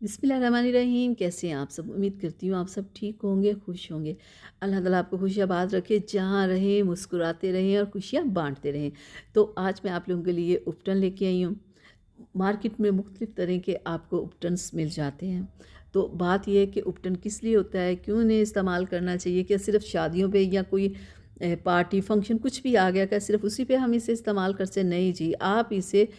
बिस्मिल्लाहिर्रहमानिर्रहीम। कैसे हैं आप सब? उम्मीद करती हूँ आप सब ठीक होंगे, खुश होंगे। अल्लाह ताला आपको खुशियाबाद रखे, जहाँ रहें मुस्कुराते रहें और खुशियाँ बांटते रहें। तो आज मैं आप लोगों के लिए उपटन लेके आई हूँ। मार्केट में मुख्तलिफ़ तरह के आपको उपटन्स मिल जाते हैं। तो बात ये है कि उपटन किस लिए होता है, क्यों इन्हें इस्तेमाल करना चाहिए? क्या सिर्फ़ शादियों पे या कोई पार्टी फंक्शन कुछ भी आ गया, क्या सिर्फ़ उसी पे हम इसे इस्तेमाल कर सकते हैं? नहीं जी, आप इसे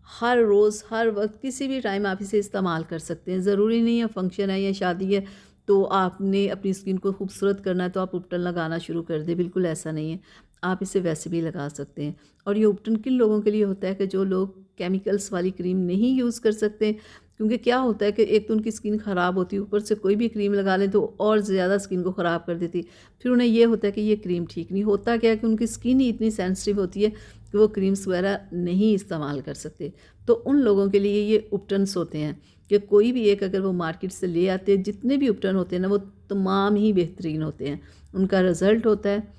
हर रोज़, हर वक़्त, किसी भी टाइम आप इसे इस्तेमाल कर सकते हैं। ज़रूरी नहीं है फंक्शन है या शादी है तो आपने अपनी स्किन को खूबसूरत करना है तो आप उपटन लगाना शुरू कर दें, बिल्कुल ऐसा नहीं है। आप इसे वैसे भी लगा सकते हैं। और ये उपटन किन लोगों के लिए होता है कि जो लोग केमिकल्स वाली क्रीम नहीं यूज़ कर सकते, क्योंकि क्या होता है कि एक तो उनकी स्किन ख़राब होती है, ऊपर से कोई भी क्रीम लगा लें तो और ज़्यादा स्किन को ख़राब कर देती है। फिर उन्हें ये होता है कि ये क्रीम ठीक नहीं होता, क्या है कि उनकी स्किन ही इतनी सेंसिटिव होती है कि वो क्रीम्स वगैरह नहीं इस्तेमाल कर सकते। तो उन लोगों के लिए ये उपटन्स होते हैं कि कोई भी एक अगर वो मार्केट से ले आते हैं, जितने भी उपटन होते हैं ना वो तमाम ही बेहतरीन होते हैं। उनका रिज़ल्ट होता है,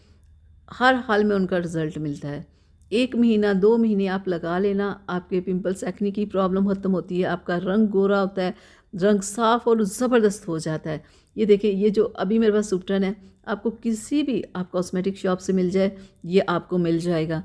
हर हाल में उनका रिज़ल्ट मिलता है। 1 महीना 2 महीने आप लगा लेना, आपके पिंपल्स एक्ने की प्रॉब्लम ख़त्म होती है, आपका रंग गोरा होता है, रंग साफ़ और ज़बरदस्त हो जाता है। ये देखिए, ये जो अभी मेरे पास उपटन है, आपको किसी भी आप कॉस्मेटिक शॉप से मिल जाए, ये आपको मिल जाएगा।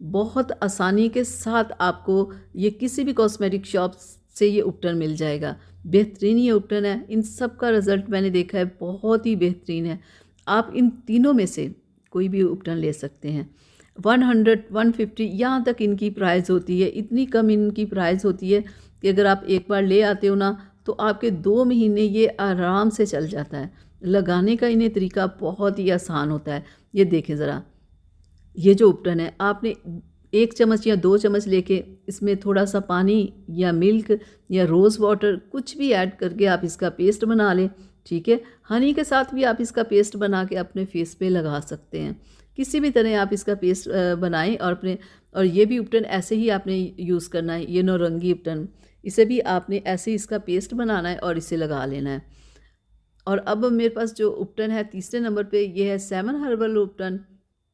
बहुत आसानी के साथ आपको ये किसी भी कॉस्मेटिक शॉप से ये उपटन मिल जाएगा। बेहतरीन ये उपटन है, इन सब का रिज़ल्ट मैंने देखा है, बहुत ही बेहतरीन है। आप इन तीनों में से कोई भी उपटन ले सकते हैं। 100, 150 यहाँ तक इनकी प्राइस होती है। इतनी कम इनकी प्राइस होती है कि अगर आप एक बार ले आते हो ना तो आपके 2 महीने ये आराम से चल जाता है। लगाने का इन्हें तरीका बहुत ही आसान होता है। ये देखें ज़रा, ये जो उपटन है आपने 1 चम्मच या 2 चम्मच लेके इसमें थोड़ा-सा पानी या मिल्क या रोज़ वाटर कुछ भी ऐड करके आप इसका पेस्ट बना लें, ठीक है? हनी के साथ भी आप इसका पेस्ट बना के अपने फेस पे लगा सकते हैं। किसी भी तरह आप इसका पेस्ट बनाएँ और ये भी उपटन ऐसे ही आपने यूज़ करना है, ये नौरंगी उपटन। इसे भी आपने ऐसे ही इसका पेस्ट बनाना है और इसे लगा लेना है। और अब मेरे पास जो उपटन है तीसरे नंबर पे, ये है 7 हर्बल उपटन।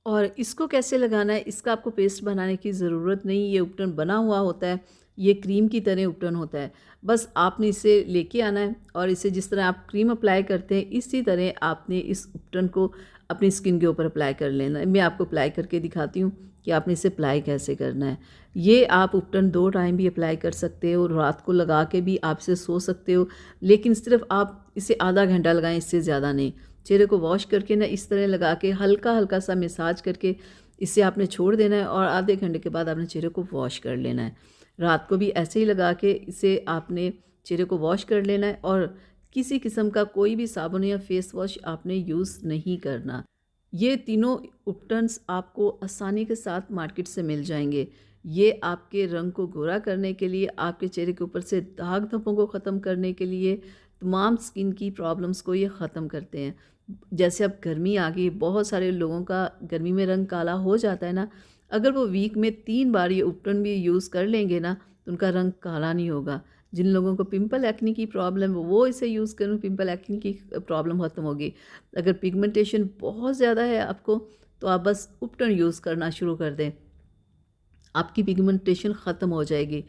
और इसको कैसे लगाना है, इसका आपको पेस्ट बनाने की ज़रूरत नहीं, ये उपटन बना हुआ होता है, ये क्रीम की तरह उपटन होता है। बस आपने इसे लेके आना है और इसे जिस तरह आप क्रीम अप्लाई करते हैं इसी तरह आपने इस उपटन को अपनी स्किन के ऊपर अप्लाई कर लेना है। मैं आपको अप्लाई करके दिखाती हूँ कि आपने इसे अप्लाई कैसे करना है। ये आप उपटन 2 टाइम भी अप्लाई कर सकते हो, रात को लगा के भी आप इसे सो सकते हो, लेकिन सिर्फ आप इसे आधा घंटा लगाएं, इससे ज़्यादा नहीं। चेहरे को वॉश करके ना इस तरह लगा के हल्का हल्का सा मसाज करके इसे आपने छोड़ देना है और आधे घंटे के बाद आपने चेहरे को वॉश कर लेना है। रात को भी ऐसे ही लगा के इसे आपने चेहरे को वॉश कर लेना है और किसी किस्म का कोई भी साबुन या फेस वॉश आपने यूज़ नहीं करना। ये तीनों उपटन्स आपको आसानी के साथ मार्केट से मिल जाएंगे। ये आपके रंग को गोरा करने के लिए, आपके चेहरे के ऊपर से दाग धब्बों को ख़त्म करने के लिए, तमाम स्किन की प्रॉब्लम्स को ये ख़त्म करते हैं। जैसे अब गर्मी आ गई, बहुत सारे लोगों का गर्मी में रंग काला हो जाता है ना, अगर वो वीक में 3 बार ये उपटन भी यूज़ कर लेंगे ना तो उनका रंग काला नहीं होगा। जिन लोगों को पिंपल एक्ने की प्रॉब्लम है वो इसे यूज़ करें, पिंपल एक्ने की प्रॉब्लम ख़त्म होगी। अगर पिगमेंटेशन बहुत ज़्यादा है आपको तो आप बस उपटन यूज़ करना शुरू कर दें, आपकी पिगमेंटेशन ख़त्म हो जाएगी।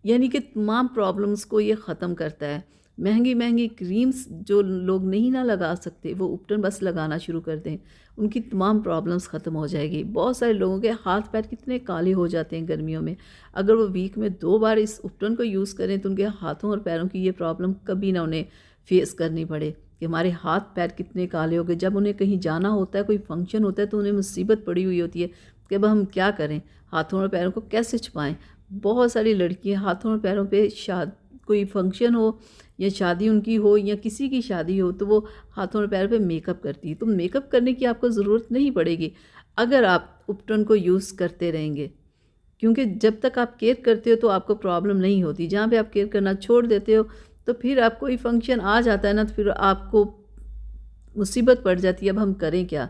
यानी कि तमाम प्रॉब्लम्स को ये ख़त्म करता है। महंगी-महंगी क्रीम्स जो लोग नहीं ना लगा सकते, वो उपटन बस लगाना शुरू कर दें, उनकी तमाम प्रॉब्लम्स ख़त्म हो जाएगी। बहुत सारे लोगों के हाथ-पैर कितने काले हो जाते हैं गर्मियों में। अगर वो वीक में 2 बार इस उपटन को यूज़ करें तो उनके हाथों और पैरों की ये प्रॉब्लम कभी ना उन्हें फ़ेस करनी पड़े कि हमारे हाथ-पैर कितने काले हो गए। जब उन्हें कहीं जाना होता है, कोई फ़ंक्शन होता है तो उन्हें मुसीबत पड़ी हुई होती है कि अब हम क्या करें? हाथों और पैरों को कैसे छुपाएँ? बहुत सारी लड़कियां हाथों और पैरों पे कोई फंक्शन हो या शादी उनकी हो या किसी की शादी हो तो वो हाथों और पैरों पे मेकअप करती है। तो मेकअप करने की आपको ज़रूरत नहीं पड़ेगी अगर आप उपटन को यूज़ करते रहेंगे, क्योंकि जब तक आप केयर करते हो तो आपको प्रॉब्लम नहीं होती। जहाँ पे आप केयर करना छोड़ देते हो तो फिर आप कोई फंक्शन आ जाता है ना तो फिर आपको मुसीबत पड़ जाती है, अब हम करें क्या?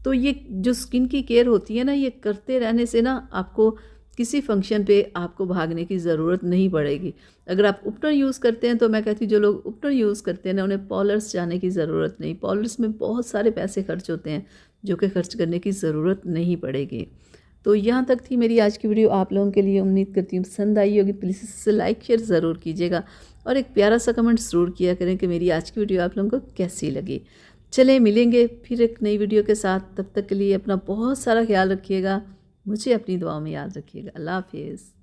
तो ये जो स्किन की केयर होती है ना, ये करते रहने से ना आपको किसी फंक्शन पे आपको भागने की ज़रूरत नहीं पड़ेगी। अगर आप उपटन यूज़ करते हैं तो मैं कहती हूँ जो लोग उपटन यूज़ करते हैं ना उन्हें पार्लर्स जाने की ज़रूरत नहीं। पार्लर्स में बहुत सारे पैसे खर्च होते हैं जो कि खर्च करने की ज़रूरत नहीं पड़ेगी। तो यहाँ तक थी मेरी आज की वीडियो आप लोगों के लिए। उम्मीद करती हूँ पसंद आई होगी। प्लीज़ इसे लाइक शेयर ज़रूर कीजिएगा और एक प्यारा सा कमेंट ज़रूर किया करें कि मेरी आज की वीडियो आप लोगों को कैसी लगी। चलें मिलेंगे फिर एक नई वीडियो के साथ। तब तक के लिए अपना बहुत सारा ख्याल रखिएगा। मुझे अपनी दुआओं में याद रखिएगा। अल्लाह हाफिज़।